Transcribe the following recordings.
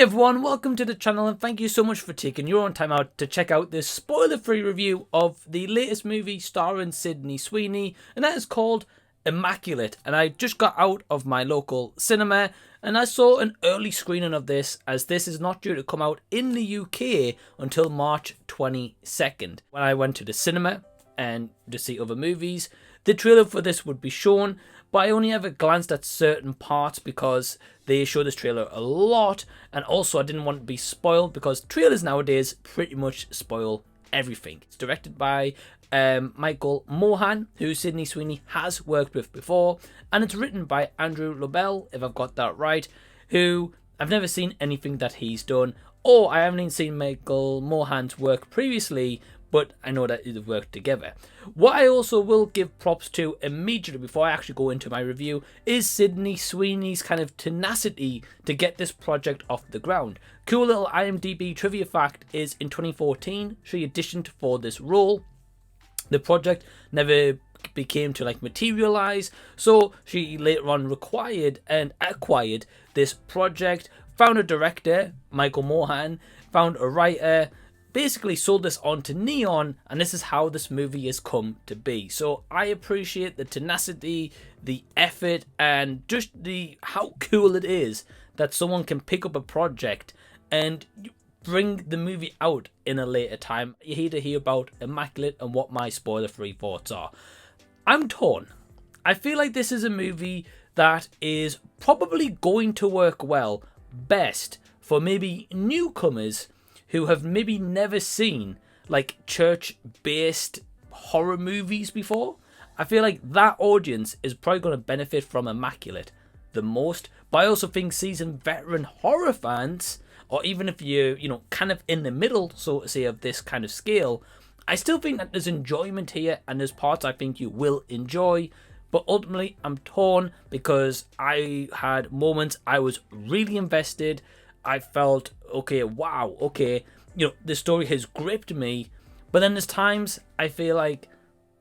Hey everyone, welcome to the channel and thank you so much for taking your own time out to check out this spoiler-free review of the latest movie starring Sydney Sweeney, and that is called Immaculate. And I just got out of my local cinema and I saw an early screening of this, as this is not due to come out in the UK until March 22nd. When I went to the cinema and to see other movies, the trailer for this would be shown, but I only ever glanced at certain parts because they show this trailer a lot, and also I didn't want to be spoiled because trailers nowadays pretty much spoil everything. It's directed by Michael Mohan, who Sydney Sweeney has worked with before, and it's written by Andrew Lobel, if I've got that right, who I've never seen anything that he's done, or I haven't even seen Michael Mohan's work previously, but I know that they've worked together. What I also will give props to immediately before I actually go into my review is Sydney Sweeney's kind of tenacity to get this project off the ground. Cool little IMDb trivia fact is in 2014 she auditioned for this role. The project never became to materialize, so she later on acquired this project, found a director, Michael Mohan, found a writer, basically sold this on to Neon, and this is how this movie has come to be. So I appreciate the tenacity, the effort, and just how cool it is that someone can pick up a project and bring the movie out in a later time. You're here to hear about Immaculate and what my spoiler-free thoughts are. I'm torn. I feel like this is a movie that is probably going to work well best for maybe newcomers who have maybe never seen church-based horror movies before. I feel like that audience is probably going to benefit from Immaculate the most. But I also think seasoned veteran horror fans, or even if you're, kind of in the middle, so to say, of this kind of scale, I still think that there's enjoyment here and there's parts I think you will enjoy. But ultimately, I'm torn because I had moments I was really invested. I felt, okay, wow, okay, the story has gripped me. But then there's times I feel like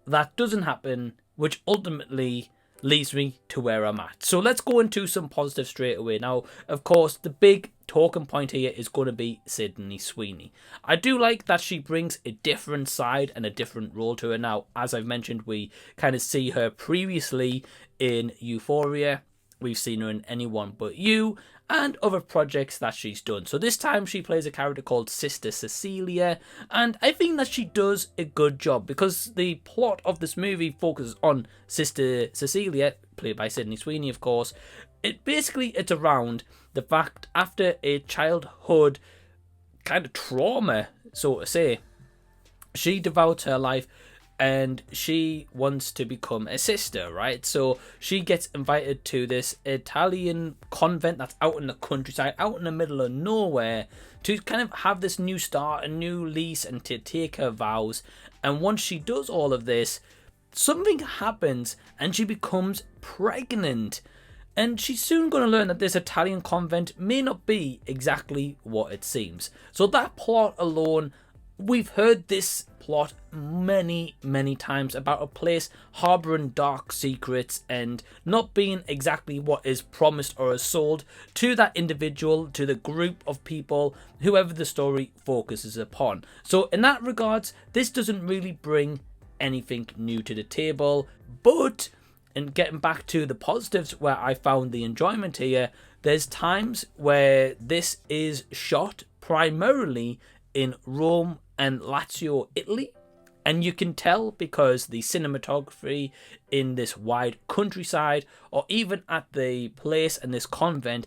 that doesn't happen, which ultimately leads me to where I'm at. So let's go into some positives straight away. Now, of course, the big talking point here is going to be Sydney Sweeney. I do like that she brings a different side and a different role to her. Now, as I've mentioned, we kind of see her previously in Euphoria. We've seen her in Anyone But You and other projects that she's done. So this time she plays a character called Sister Cecilia, and I think that she does a good job because the plot of this movie focuses on Sister Cecilia, played by Sydney Sweeney, of course. It's around the fact after a childhood kind of trauma, so to say, she devotes her life and she wants to become a sister, right? So she gets invited to this Italian convent that's out in the countryside, out in the middle of nowhere, to kind of have this new start, a new lease, and to take her vows. And once she does all of this, something happens and she becomes pregnant. And she's soon going to learn that this Italian convent may not be exactly what it seems. So that plot alone, we've heard this plot many times about a place harboring dark secrets and not being exactly what is promised or is sold to that individual, to the group of people, whoever the story focuses upon. So in that regards, this doesn't really bring anything new to the table. But, and getting back to the positives where I found the enjoyment here, there's times where this is shot primarily in Rome and Lazio, Italy, and you can tell because the cinematography in this wide countryside, or even at the place and this convent,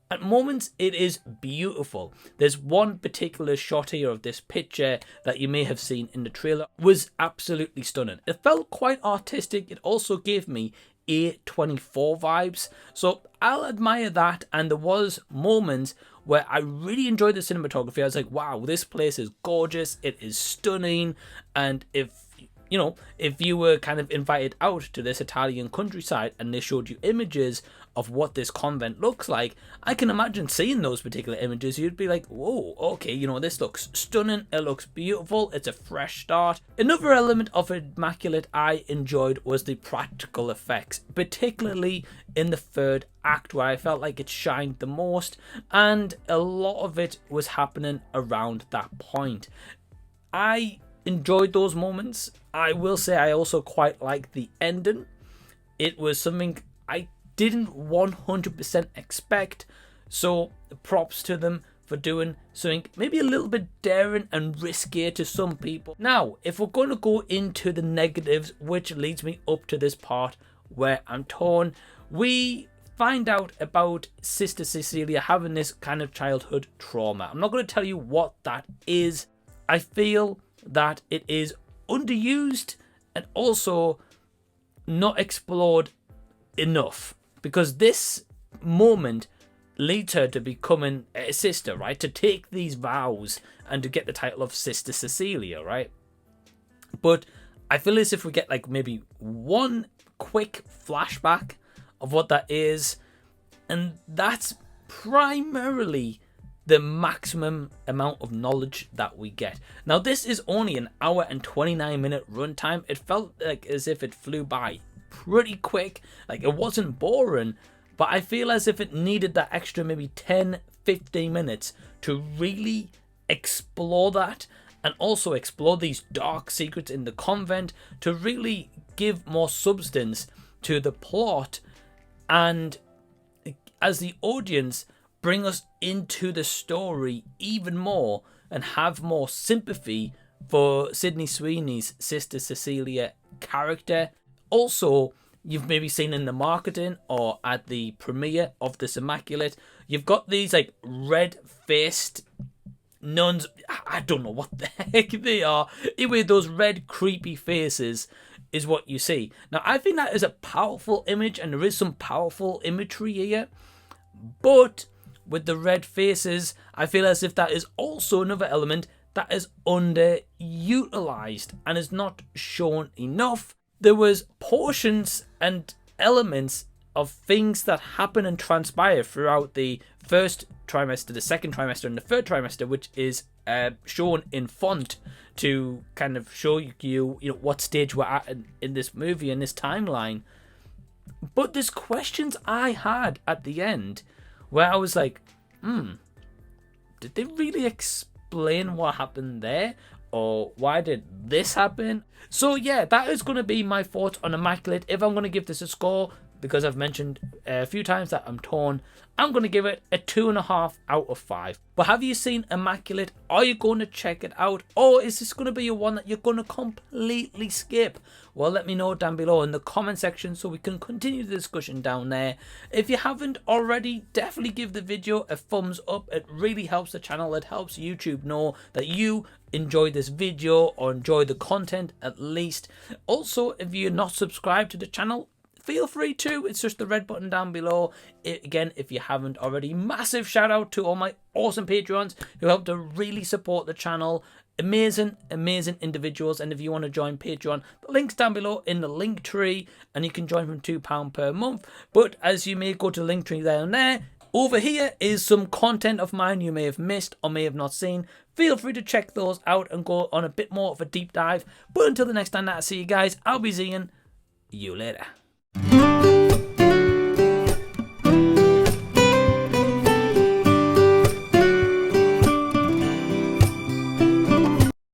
at moments it is beautiful. There's one particular shot here of this picture that you may have seen in the trailer, was absolutely stunning. It felt quite artistic. It also gave me A24 vibes, so I'll admire that. And there was moments where I really enjoyed the cinematography. I was like, wow, this place is gorgeous, it is stunning. And if you know, if you were kind of invited out to this Italian countryside and they showed you images of what this convent looks like, I can imagine seeing those particular images. You'd be like, whoa, okay, you know, this looks stunning, it looks beautiful, it's a fresh start. Another element of Immaculate I enjoyed was the practical effects, particularly in the third act, where I felt like it shined the most, and a lot of it was happening around that point. I enjoyed those moments. I will say I also quite liked the ending. It was something I didn't 100% expect, so props to them for doing something maybe a little bit daring and riskier to some people. Now, if we're going to go into the negatives, which leads me up to this part where I'm torn, we find out about Sister Cecilia having this kind of childhood trauma. I'm not going to tell you what that is. I feel that it is underused and also not explored enough, because this moment leads her to becoming a sister, right? To take these vows and to get the title of Sister Cecilia, right? But I feel as if we get like maybe one quick flashback of what that is, and that's primarily the maximum amount of knowledge that we get. Now, this is only an hour and 29-minute runtime. It felt like as if it flew by pretty quick. Like, it wasn't boring, but I feel as if it needed that extra maybe 10-15 minutes to really explore that, and also explore these dark secrets in the convent, to really give more substance to the plot, and as the audience bring us into the story even more and have more sympathy for Sydney Sweeney's Sister Cecilia character. Also, you've maybe seen in the marketing or at the premiere of this Immaculate, you've got these like red-faced nuns. I don't know what the heck they are. Anyway, those red creepy faces is what you see. Now, I think that is a powerful image, and there is some powerful imagery here, but with the red faces, I feel as if that is also another element that is underutilized and is not shown enough. There was portions and elements of things that happen and transpire throughout the first trimester, the second trimester, and the third trimester, which is shown in font to kind of show you know, what stage we're at in this movie, in this timeline. But there's questions I had at the end where I was like, did they really explain what happened there? Or why did this happen? So yeah, that is going to be my thoughts on Immaculate. If I'm going to give this a score, because I've mentioned a few times that I'm torn, I'm going to give it a 2.5 out of 5. But have you seen Immaculate? Are you going to check it out? Or is this going to be a one that you're going to completely skip? Well, let me know down below in the comment section so we can continue the discussion down there. If you haven't already, definitely give the video a thumbs up. It really helps the channel. It helps YouTube know that you enjoy this video or enjoy the content at least. Also, if you're not subscribed to the channel, feel free to. It's just the red button down below. Again, if you haven't already, massive shout out to all my awesome Patreons who help to really support the channel. Amazing individuals. And if you want to join Patreon, the link's down below in the link tree, and you can join from £2 per month. But as you may go to the link tree down there, over here is some content of mine you may have missed or may have not seen. Feel free to check those out and go on a bit more of a deep dive. But until the next time that I see you guys, I'll be seeing you later.